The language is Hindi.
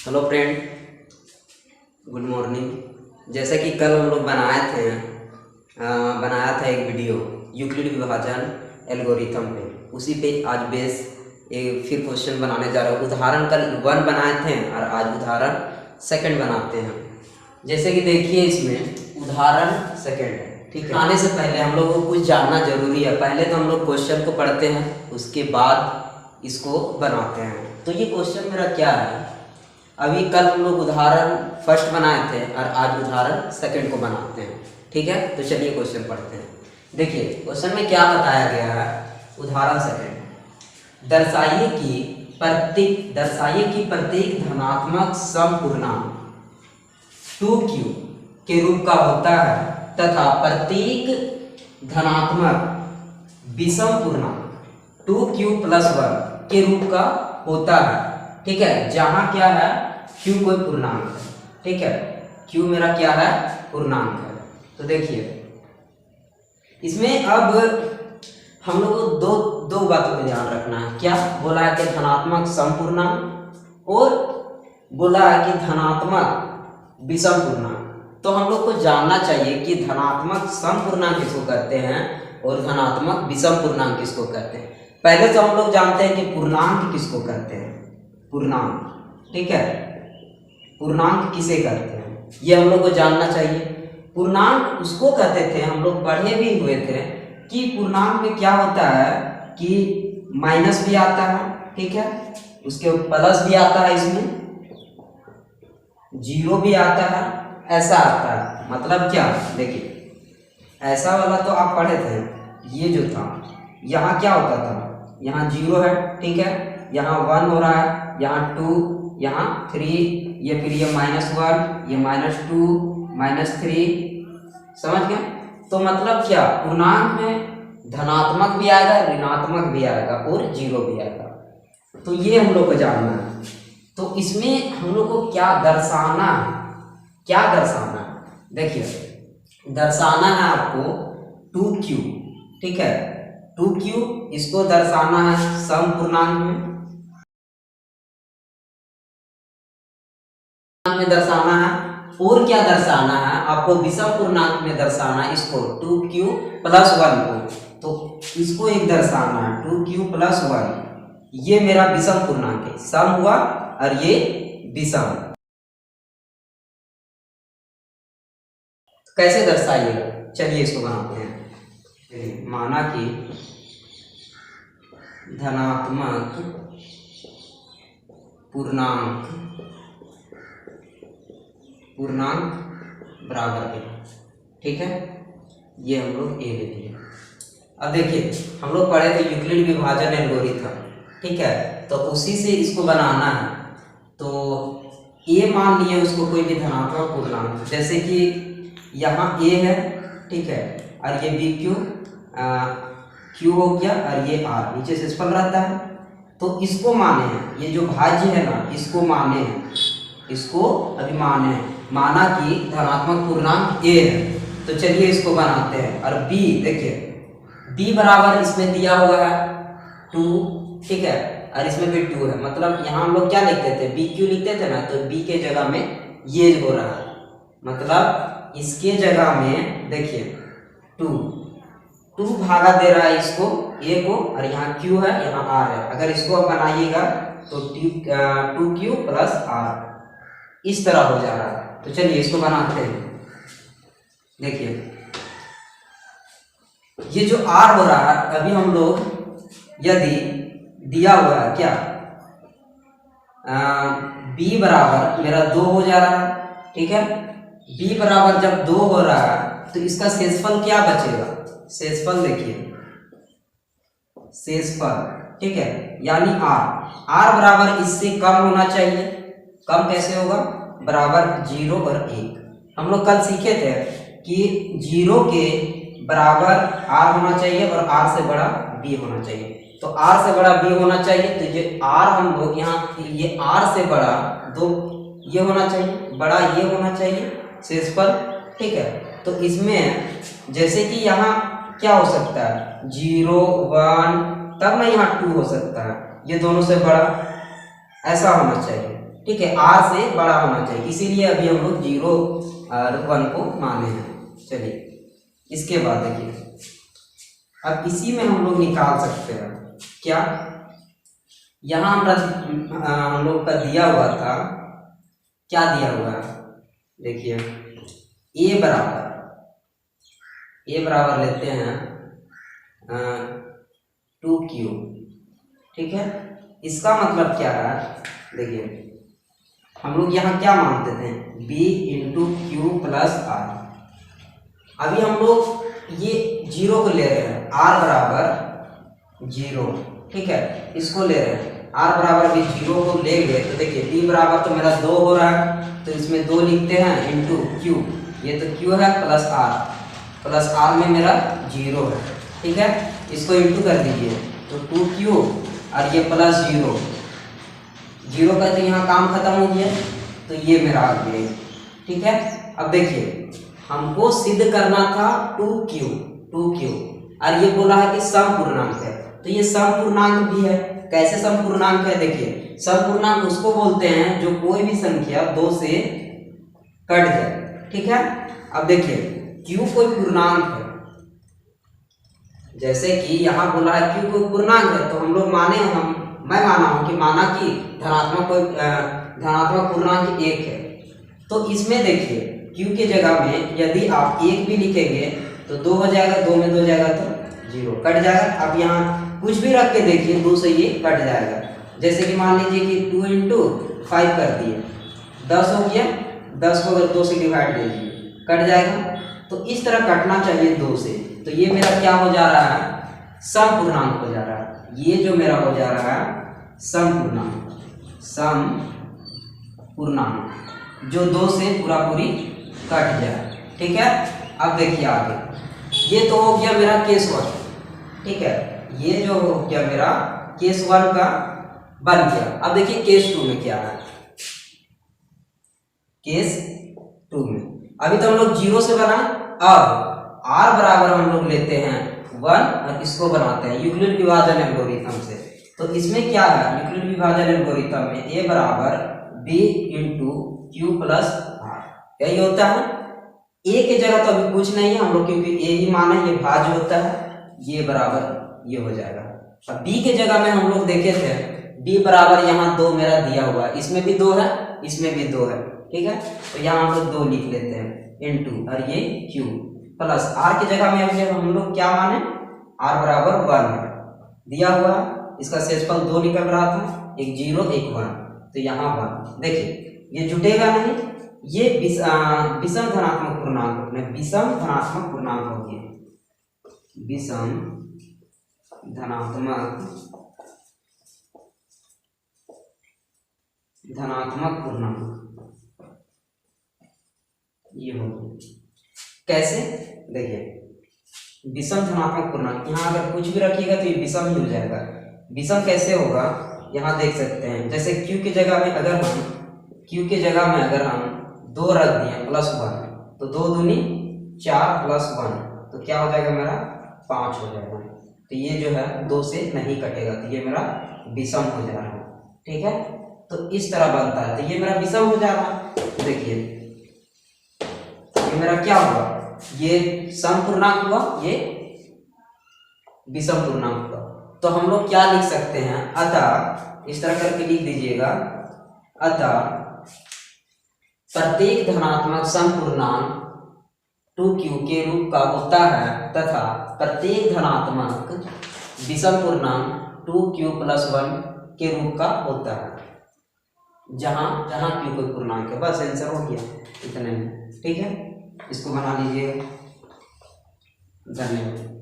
Hello friend, good morning. जैसा कि कल हम लोग बनाया था एक वीडियो यूक्लिड विभाजन एल्गोरिथम पे, उसी पे आज बेस एक फिर क्वेश्चन बनाने जा रहे हैं। उदाहरण कल 1 बनाए थे और आज उदाहरण 2 बनाते हैं। जैसे कि देखिए इसमें उदाहरण 2 है, ठीक है। आने से पहले हम लोगों को कुछ जानना जरूरी है। पहले तो हम लोग क्वेश्चन को पढ़ते हैं, उसके बाद इसको बनाते हैं। तो ये क्वेश्चन मेरा क्या है, अभी कल हम लोग उदाहरण 1 बनाए थे और आज उदाहरण 2 को बनाते हैं, ठीक है। तो चलिए क्वेश्चन पढ़ते हैं। देखिए क्वेश्चन में क्या बताया गया है। उदाहरण 2, दर्शाइए कि प्रत्येक धनात्मक समपूर्णांक 2q के रूप का होता है तथा प्रत्येक धनात्मक विषम पूर्णांक 2q + 1 के रूप का होता है, ठीक है। जहां क्या है, q कोई पूर्णांक है, ठीक है। q मेरा क्या है, पूर्णांक है। तो देखिए इसमें अब हम लोग को दो बातों का ध्यान रखना है। क्या बोला है कि धनात्मक समपूर्णांक और बोला है कि धनात्मक विषम पूर्णांक। तो हम लोग को जानना चाहिए कि धनात्मक समपूर्णांक किसको कहते हैं और धनात्मक विषम पूर्णांक किसको कहते हैं। पहले तो हम लोग जानते हैं कि पूर्णांक किसको कहते हैं। पूर्णांक, ठीक है। पूर्णांक किसे कहते हैं ये हम लोग को जानना चाहिए। पूर्णांक उसको कहते थे, हम लोग पढ़े भी हुए थे कि पूर्णांक में क्या होता है कि माइनस भी आता है, ठीक है, उसके प्लस भी आता है, इसमें 0 भी आता है, ऐसा आता है। मतलब क्या, देखिए ऐसा वाला तो आप पढ़े थे। ये जो था यहाँ क्या होता था, यहाँ 0 है, ठीक है, यहाँ 1 हो रहा है, यहाँ 2, यहाँ 3, ये फिर ये -1, ये -2, -3, समझ गए। तो मतलब क्या, पूर्णांक में धनात्मक भी आएगा, ऋणात्मक भी आएगा और 0 भी आएगा। तो ये हम लोग को जानना है। तो इसमें हम लोग को क्या दर्शाना है, क्या दर्शाना है। देखिए दर्शाना है आपको 2q, ठीक है। 2q इसको दर्शाना है समपूर्णांक में दर्शाना है। और क्या दर्शाना है आपको, विषम पूर्णांक में दर्शाना है इसको 2q + 1 को। तो इसको एक दर्शाना है 2q + 1। ये मेरा विषम पूर्णांक है, सम हुआ और ये विषम। कैसे दर्शाइएगा, चलिए इसको बनाते हैं। माना कि धनात्मक पूर्णांक बराबर है, ठीक है। ये हम लोग ए ले लिए। अब देखिए हम लोग पढ़े थे यूक्लिड विभाजन एल्गोरिथम, ठीक है। तो उसी से इसको बनाना है। तो ए मान लिए उसको कोई भी धनात्मक पूर्णांक, जैसे कि यहाँ ए है, ठीक है, और ये बी क्यू हो गया और ये आर नीचे से सफल रहता है। तो इसको माने हैं, ये जो भाज्य है ना, इसको माने हैं, इसको अभी माने हैं। माना कि धनात्मक पूर्णांक ए है, तो चलिए इसको बनाते हैं। और बी, देखिए b बराबर इसमें दिया हुआ है 2, ठीक है, और इसमें भी 2 है। मतलब यहाँ हम लोग क्या लिखते थे, बी क्यू लिखते थे ना, तो b के जगह में ये हो रहा है। मतलब इसके जगह में देखिए 2 भागा दे रहा है इसको a को, और यहाँ q है, यहाँ r है। अगर इसको आप बनाइएगा तो 2q + r इस तरह हो जा रहा है। तो चलिए इसको बनाते हैं। देखिए ये जो r हो रहा है, अभी हम लोग यदि दिया हुआ है क्या, b बराबर मेरा 2 हो जा रहा है, ठीक है। b बराबर जब 2 हो रहा है तो इसका शेषफल क्या बचेगा, शेषफल देखिए, शेषफल, ठीक है, यानी r बराबर इससे कम होना चाहिए। कम कैसे होगा, बराबर 0 और 1। हम लोग कल सीखे थे कि 0 के बराबर r होना चाहिए और r से बड़ा b होना चाहिए। तो r से बड़ा b होना चाहिए, तो ये r हम लोग यहाँ, ये r से बड़ा 2 ये होना चाहिए, बड़ा ये होना चाहिए शेषफल, ठीक है। तो इसमें जैसे कि यहाँ क्या हो सकता है, 0, 1, तब ना यहाँ 2 हो सकता है, ये दोनों से बड़ा ऐसा होना चाहिए। ठीक है, r से बड़ा होना चाहिए, इसीलिए अभी हम लोग 0 और 1 को माने हैं। चलिए इसके बाद देखिए, अब इसी में हम लोग निकाल सकते हैं क्या, यहाँ हम लोग का दिया हुआ था, क्या दिया हुआ है देखिए, a बराबर लेते हैं 2q, ठीक है। इसका मतलब क्या है देखिए, हम लोग यहाँ क्या मानते थे, b into q plus r. अभी हम लोग ये 0 को ले रहे हैं, r बराबर 0, ठीक है, इसको ले रहे हैं, r बराबर भी 0 को ले गए तो देखिए b बराबर तो मेरा 2 हो रहा है, तो इसमें 2 लिखते हैं इंटू q, ये तो q है, प्लस r में मेरा 0 है, ठीक है। इसको इंटू कर दीजिए तो 2q और ये प्लस 0 का तो यहाँ काम खत्म हो गया, तो ये मेरा आ गया, ठीक है। अब देखिए हमको सिद्ध करना था 2q और ये बोला है कि सम पूर्णांक है, तो ये सम पूर्णांक भी है। कैसे सम पूर्णांक है देखिए, सम पूर्णांक उसको बोलते हैं जो कोई भी संख्या 2 से कट जाए, ठीक है। अब देखिए q कोई पूर्णांक है, जैसे कि यहाँ बोला है q कोई पूर्णांक है, तो हम लोग मैं माना हूं कि धनात्मक पूर्णांक 1 है, तो इसमें देखिए q के जगह में यदि आप 1 भी लिखेंगे तो 2 हो जाएगा, 2 में 2 जाएगा तो 0 कट जाएगा। अब यहाँ कुछ भी रख के देखिए 2 से ये कट जाएगा, जैसे कि मान लीजिए कि 2 इंटू 5 कर दिए, 10 हो गया, 10 को अगर 2 से डिवाइड दे दीजिए कट जाएगा, तो इस तरह कटना चाहिए 2 से। तो ये मेरा क्या हो जा रहा है, सम पूर्णांक हो जा रहा है, ये जो मेरा हो जा रहा है सम पूर्णांक जो 2 से पूरी कट जाए, ठीक है। अब देखिए आगे, ये तो हो गया मेरा केस 1, ठीक है, ये जो हो गया मेरा केस 1 का बन गया। अब देखिए केस 2 में क्या है, केस 2 में अभी तो हम लोग 0 से बनाए, अब r बराबर हम लोग लेते हैं 1 और इसको बनाते हैं यूक्लिड विभाजन एल्गोरिथम से। तो इसमें क्या है, यूक्लिड विभाजन एल्गोरिथम में a बराबर b into q plus r, यही होता है। a की जगह तो अभी कुछ नहीं है हम लोग, क्योंकि a ही माने, ये भाज्य होता है, ये बराबर ये हो जाएगा। अब b के जगह में हम लोग देखे थे, b बराबर यहाँ 2 मेरा दिया हुआ है, इसमें भी 2 है, इसमें भी 2 है, ठीक है, तो यहाँ हम लोग 2 लिख लेते हैं इंटू और ये q प्लस r की जगह में अभी हम लोग क्या माने, r बराबर 1 दिया हुआ है, इसका शेषफल 2 निकल रहा था, एक 0 एक 1, तो यहाँ 1। देखिए ये जुटेगा नहीं, ये विषम धनात्मक पूर्णांक हो गया, विषम धनात्मक पूर्णांक ये हो गया। कैसे देखिए, विषम धनात्मक पूर्णांक, यहाँ अगर कुछ भी रखिएगा तो ये विषम ही हो जाएगा। विषम कैसे होगा, यहाँ देख सकते हैं, जैसे q की जगह में अगर हम 2 रख दिए प्लस 1, तो 2 दूनी 4 प्लस 1, तो क्या हो जाएगा मेरा 5 हो जाएगा। तो ये जो है 2 से नहीं कटेगा, तो ये मेरा विषम हो जा रहा है, ठीक है। तो इस तरह बनता है, तो ये मेरा विषम हो जा रहा है। देखिए ये मेरा क्या हुआ, ये सम पूर्णांक हुआ, ये विषम पूर्णांक हुआ। तो हम लोग क्या लिख सकते हैं, अतः इस तरह करके लिख दीजिएगा, अतः प्रत्येक धनात्मक सम पूर्णांक 2q के रूप का होता है तथा प्रत्येक धनात्मक विषम पूर्णांक 2q प्लस 1 के रूप का होता है, जहां q कोई पूर्णांक है। बस आंसर हो गया, इतने में, ठीक है। इसको बना लीजिएगा, धन्यवाद।